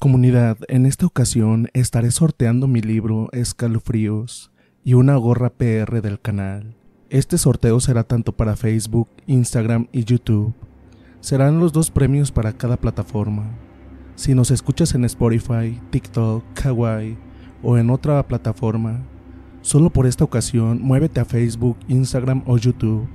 Comunidad, en esta ocasión estaré sorteando mi libro Escalofríos y una gorra PR del canal. Este sorteo será tanto para Facebook, Instagram y YouTube. Serán los dos premios para cada plataforma. Si nos escuchas en Spotify, TikTok, Kawaii o en otra plataforma, solo por esta ocasión muévete a Facebook, Instagram o YouTube.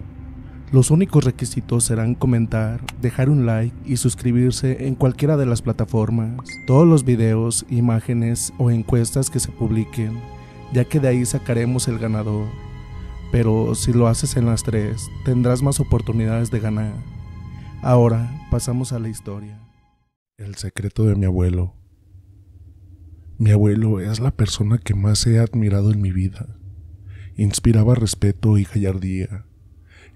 Los únicos requisitos serán comentar, dejar un like y suscribirse en cualquiera de las plataformas. Todos los videos, imágenes o encuestas que se publiquen, ya que de ahí sacaremos el ganador. Pero si lo haces en las tres, tendrás más oportunidades de ganar. Ahora pasamos a la historia. El secreto de mi abuelo. Mi abuelo es la persona que más he admirado en mi vida. Inspiraba respeto y gallardía.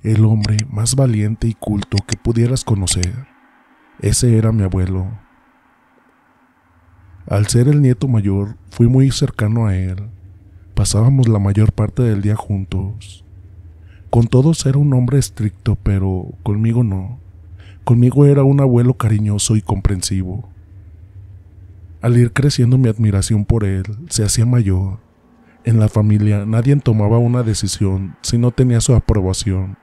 El hombre más valiente y culto que pudieras conocer. Ese era mi abuelo. Al ser el nieto mayor, fui muy cercano a él. Pasábamos la mayor parte del día juntos. Con todos era un hombre estricto, pero conmigo no. Conmigo era un abuelo cariñoso y comprensivo. Al ir creciendo mi admiración por él se hacía mayor. En la familia nadie tomaba una decisión si no tenía su aprobación.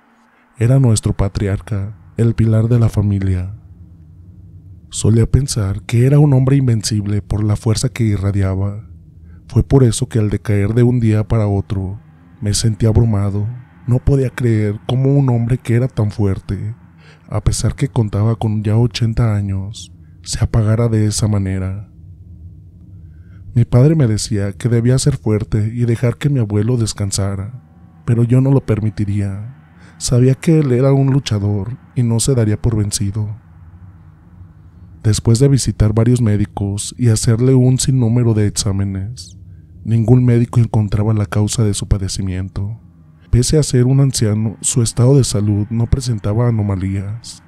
Era nuestro patriarca, el pilar de la familia. Solía pensar que era un hombre invencible por la fuerza que irradiaba. Fue por eso que al decaer de un día para otro, me sentía abrumado. No podía creer cómo un hombre que era tan fuerte, a pesar que contaba con ya 80 años, se apagara de esa manera. Mi padre me decía que debía ser fuerte y dejar que mi abuelo descansara, pero yo no lo permitiría. Sabía que él era un luchador y no se daría por vencido. Después de visitar varios médicos y hacerle un sinnúmero de exámenes, ningún médico encontraba la causa de su padecimiento. Pese a ser un anciano, su estado de salud no presentaba anomalías.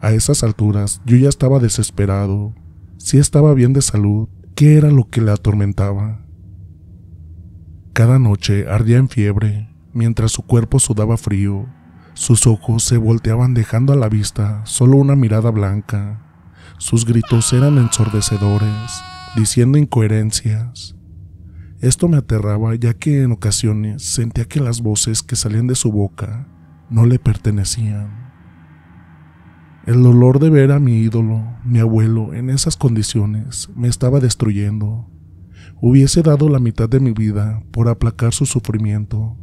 A esas alturas yo ya estaba desesperado. Si estaba bien de salud, ¿qué era lo que le atormentaba? Cada noche ardía en fiebre. Mientras su cuerpo sudaba frío, sus ojos se volteaban dejando a la vista solo una mirada blanca. Sus gritos eran ensordecedores, diciendo incoherencias. Esto me aterraba, ya que en ocasiones sentía que las voces que salían de su boca no le pertenecían. El dolor de ver a mi ídolo, mi abuelo, en esas condiciones me estaba destruyendo. Hubiese dado la mitad de mi vida por aplacar su sufrimiento.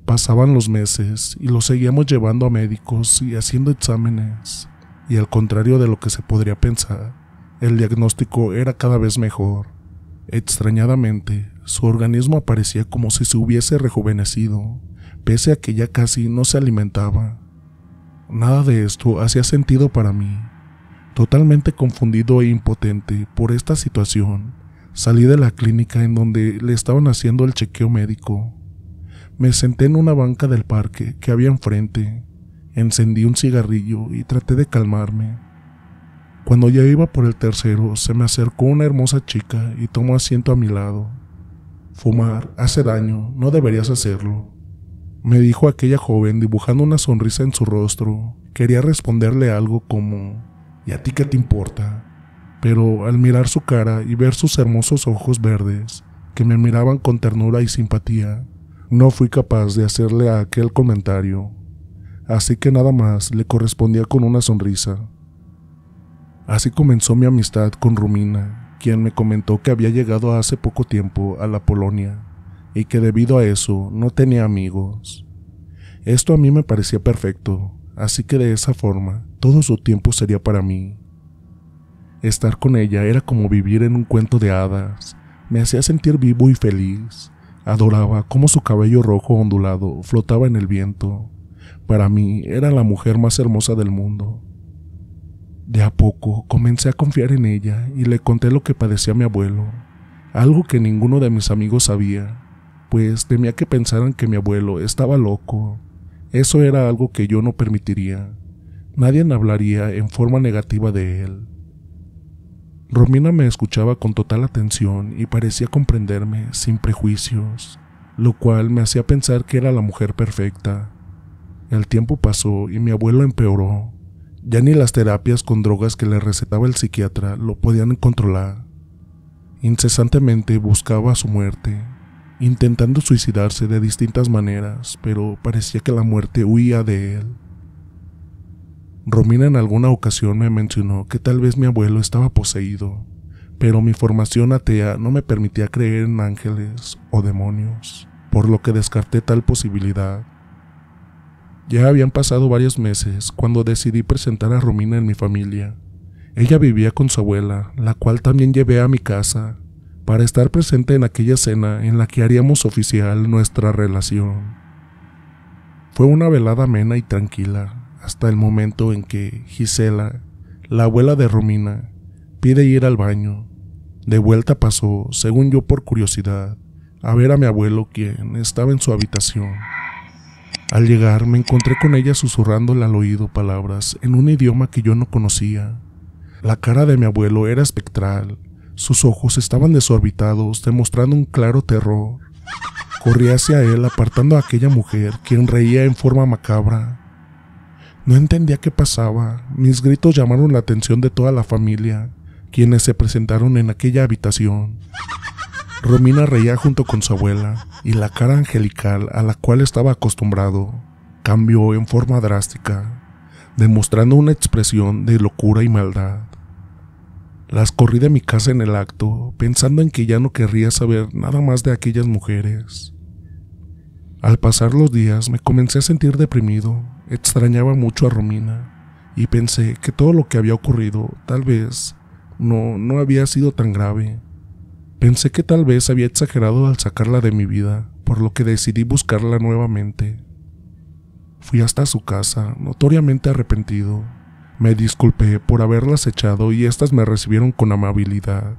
Pasaban los meses y lo seguíamos llevando a médicos y haciendo exámenes, y al contrario de lo que se podría pensar, el diagnóstico era cada vez mejor. Extrañadamente, su organismo aparecía como si se hubiese rejuvenecido, pese a que ya casi no se alimentaba. Nada de esto hacía sentido para mí. Totalmente confundido e impotente por esta situación, salí de la clínica en donde le estaban haciendo el chequeo médico. Me senté en una banca del parque que había enfrente, encendí un cigarrillo y traté de calmarme. Cuando ya iba por el tercero, se me acercó una hermosa chica y tomó asiento a mi lado. «Fumar hace daño, no deberías hacerlo», me dijo aquella joven dibujando una sonrisa en su rostro. Quería responderle algo como «¿Y a ti qué te importa?», pero al mirar su cara y ver sus hermosos ojos verdes, que me miraban con ternura y simpatía, no fui capaz de hacerle aquel comentario, así que nada más le correspondía con una sonrisa. Así comenzó mi amistad con Romina, quien me comentó que había llegado hace poco tiempo a la Polonia y que debido a eso no tenía amigos. Esto a mí me parecía perfecto, así que de esa forma todo su tiempo sería para mí. Estar con ella era como vivir en un cuento de hadas, me hacía sentir vivo y feliz. Adoraba cómo su cabello rojo ondulado flotaba en el viento. Para mí era la mujer más hermosa del mundo. De a poco comencé a confiar en ella y le conté lo que padecía mi abuelo, algo que ninguno de mis amigos sabía, pues temía que pensaran que mi abuelo estaba loco. Eso era algo que yo no permitiría. Nadie hablaría en forma negativa de él. Romina me escuchaba con total atención y parecía comprenderme sin prejuicios, lo cual me hacía pensar que era la mujer perfecta. El tiempo pasó y mi abuelo empeoró. Ya ni las terapias con drogas que le recetaba el psiquiatra lo podían controlar. Incesantemente buscaba su muerte, intentando suicidarse de distintas maneras, pero parecía que la muerte huía de él. Romina en alguna ocasión me mencionó que tal vez mi abuelo estaba poseído, pero mi formación atea no me permitía creer en ángeles o demonios, por lo que descarté tal posibilidad. Ya habían pasado varios meses cuando decidí presentar a Romina en mi familia. Ella vivía con su abuela, la cual también llevé a mi casa, para estar presente en aquella cena en la que haríamos oficial nuestra relación. Fue una velada amena y tranquila, hasta el momento en que Gisela, la abuela de Romina, pide ir al baño. De vuelta pasó, según yo por curiosidad, a ver a mi abuelo, quien estaba en su habitación. Al llegar me encontré con ella susurrándole al oído palabras en un idioma que yo no conocía. La cara de mi abuelo era espectral, sus ojos estaban desorbitados, demostrando un claro terror. Corrí hacia él apartando a aquella mujer, quien reía en forma macabra. No entendía qué pasaba, mis gritos llamaron la atención de toda la familia, quienes se presentaron en aquella habitación. Romina reía junto con su abuela, y la cara angelical a la cual estaba acostumbrado cambió en forma drástica, demostrando una expresión de locura y maldad. Las corrí de mi casa en el acto, pensando en que ya no querría saber nada más de aquellas mujeres. Al pasar los días me comencé a sentir deprimido, extrañaba mucho a Romina, y pensé que todo lo que había ocurrido tal vez no había sido tan grave. Pensé que tal vez había exagerado al sacarla de mi vida, por lo que decidí buscarla nuevamente. Fui hasta su casa, notoriamente arrepentido. Me disculpé por haberlas echado y éstas me recibieron con amabilidad.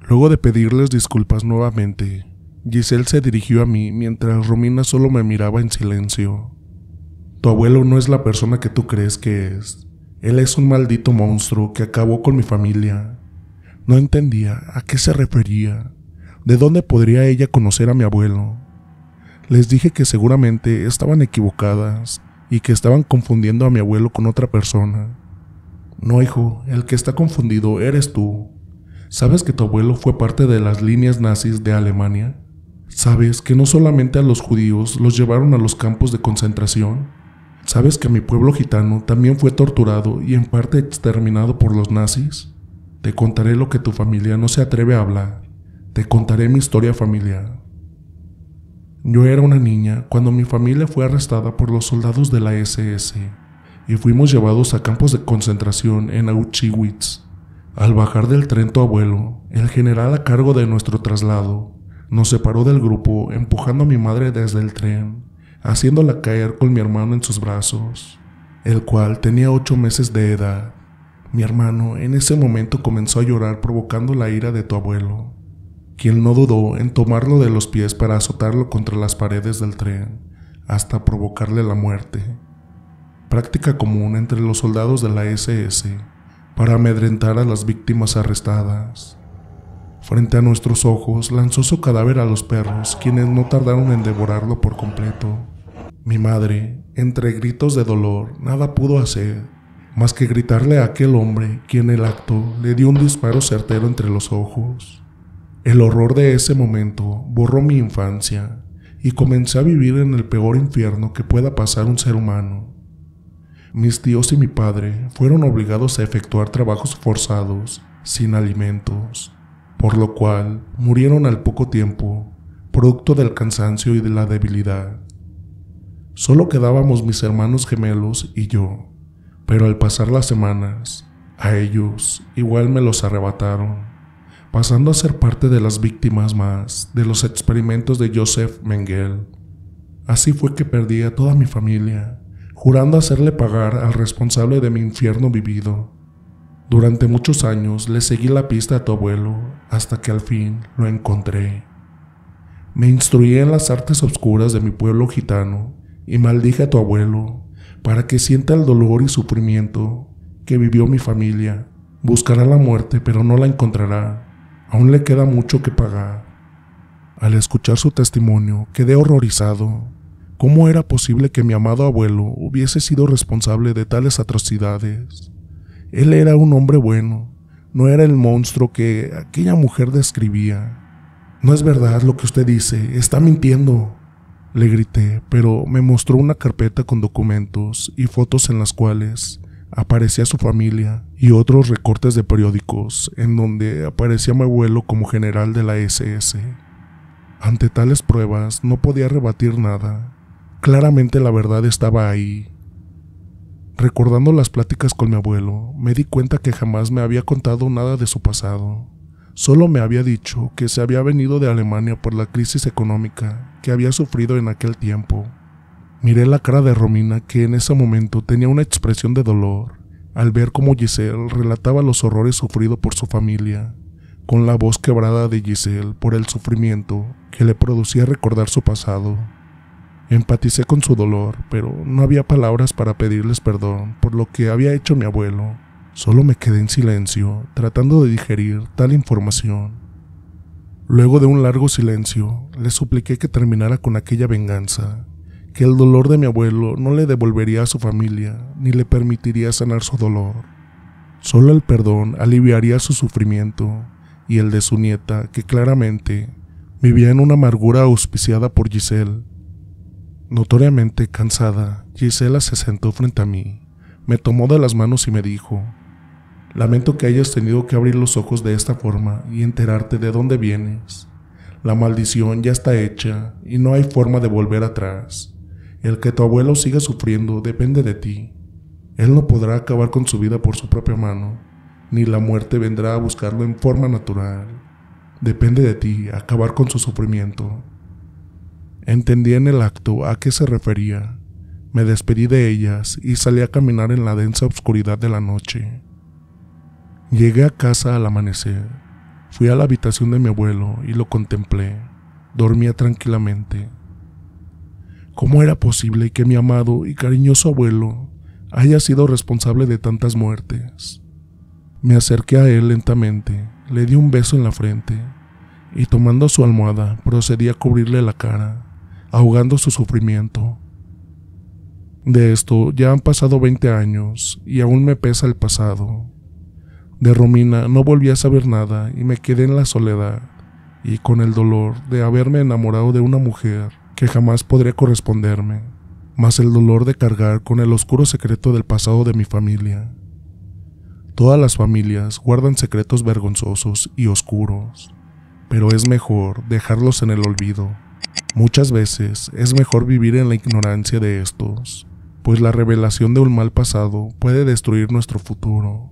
Luego de pedirles disculpas nuevamente, Giselle se dirigió a mí mientras Romina solo me miraba en silencio. Tu abuelo no es la persona que tú crees que es. Él es un maldito monstruo que acabó con mi familia. No entendía a qué se refería. ¿De dónde podría ella conocer a mi abuelo? Les dije que seguramente estaban equivocadas y que estaban confundiendo a mi abuelo con otra persona. No, hijo, el que está confundido eres tú. ¿Sabes que tu abuelo fue parte de las líneas nazis de Alemania? ¿Sabes que no solamente a los judíos los llevaron a los campos de concentración? ¿Sabes que mi pueblo gitano también fue torturado y en parte exterminado por los nazis? Te contaré lo que tu familia no se atreve a hablar. Te contaré mi historia familiar. Yo era una niña cuando mi familia fue arrestada por los soldados de la SS y fuimos llevados a campos de concentración en Auschwitz. Al bajar del tren tu abuelo, el general a cargo de nuestro traslado, nos separó del grupo empujando a mi madre desde el tren, haciéndola caer con mi hermano en sus brazos, el cual tenía 8 meses de edad. Mi hermano en ese momento comenzó a llorar provocando la ira de tu abuelo, quien no dudó en tomarlo de los pies para azotarlo contra las paredes del tren, hasta provocarle la muerte. Práctica común entre los soldados de la SS para amedrentar a las víctimas arrestadas. Frente a nuestros ojos lanzó su cadáver a los perros, quienes no tardaron en devorarlo por completo. Mi madre, entre gritos de dolor, nada pudo hacer más que gritarle a aquel hombre, quien en el acto le dio un disparo certero entre los ojos. El horror de ese momento borró mi infancia y comencé a vivir en el peor infierno que pueda pasar un ser humano. Mis tíos y mi padre fueron obligados a efectuar trabajos forzados, sin alimentos, por lo cual murieron al poco tiempo, producto del cansancio y de la debilidad. Solo quedábamos mis hermanos gemelos y yo. Pero al pasar las semanas, a ellos igual me los arrebataron, pasando a ser parte de las víctimas más de los experimentos de Joseph Mengele. Así fue que perdí a toda mi familia, jurando hacerle pagar al responsable de mi infierno vivido. Durante muchos años le seguí la pista a tu abuelo, hasta que al fin lo encontré. Me instruí en las artes oscuras de mi pueblo gitano y maldije a tu abuelo, para que sienta el dolor y sufrimiento que vivió mi familia. Buscará la muerte, pero no la encontrará. Aún le queda mucho que pagar. Al escuchar su testimonio, quedé horrorizado. ¿Cómo era posible que mi amado abuelo hubiese sido responsable de tales atrocidades? Él era un hombre bueno, no era el monstruo que aquella mujer describía. No es verdad lo que usted dice, está mintiendo, le grité, pero me mostró una carpeta con documentos y fotos en las cuales aparecía su familia y otros recortes de periódicos en donde aparecía mi abuelo como general de la SS. Ante tales pruebas no podía rebatir nada. Claramente la verdad estaba ahí. Recordando las pláticas con mi abuelo, me di cuenta que jamás me había contado nada de su pasado. Solo me había dicho que se había venido de Alemania por la crisis económica que había sufrido en aquel tiempo. Miré la cara de Romina, que en ese momento tenía una expresión de dolor, al ver cómo Giselle relataba los horrores sufridos por su familia, con la voz quebrada de Giselle por el sufrimiento que le producía recordar su pasado. Empaticé con su dolor, pero no había palabras para pedirles perdón por lo que había hecho mi abuelo. Solo me quedé en silencio, tratando de digerir tal información. Luego de un largo silencio, le supliqué que terminara con aquella venganza, que el dolor de mi abuelo no le devolvería a su familia, ni le permitiría sanar su dolor. Solo el perdón aliviaría su sufrimiento, y el de su nieta, que claramente vivía en una amargura auspiciada por Giselle. Notoriamente cansada, Gisela se sentó frente a mí, me tomó de las manos y me dijo: «Lamento que hayas tenido que abrir los ojos de esta forma y enterarte de dónde vienes. La maldición ya está hecha y no hay forma de volver atrás. El que tu abuelo siga sufriendo depende de ti. Él no podrá acabar con su vida por su propia mano, ni la muerte vendrá a buscarlo en forma natural. Depende de ti acabar con su sufrimiento». Entendí en el acto a qué se refería. Me despedí de ellas y salí a caminar en la densa oscuridad de la noche. Llegué a casa al amanecer. Fui a la habitación de mi abuelo y lo contemplé. Dormía tranquilamente. ¿Cómo era posible que mi amado y cariñoso abuelo haya sido responsable de tantas muertes? Me acerqué a él lentamente, le di un beso en la frente y tomando su almohada procedí a cubrirle la cara, ahogando su sufrimiento. De esto ya han pasado 20 años y aún me pesa el pasado. De Romina no volví a saber nada y me quedé en la soledad y con el dolor de haberme enamorado de una mujer que jamás podría corresponderme, más el dolor de cargar con el oscuro secreto del pasado de mi familia. Todas las familias guardan secretos vergonzosos y oscuros, pero es mejor dejarlos en el olvido. Muchas veces es mejor vivir en la ignorancia de estos, pues la revelación de un mal pasado puede destruir nuestro futuro.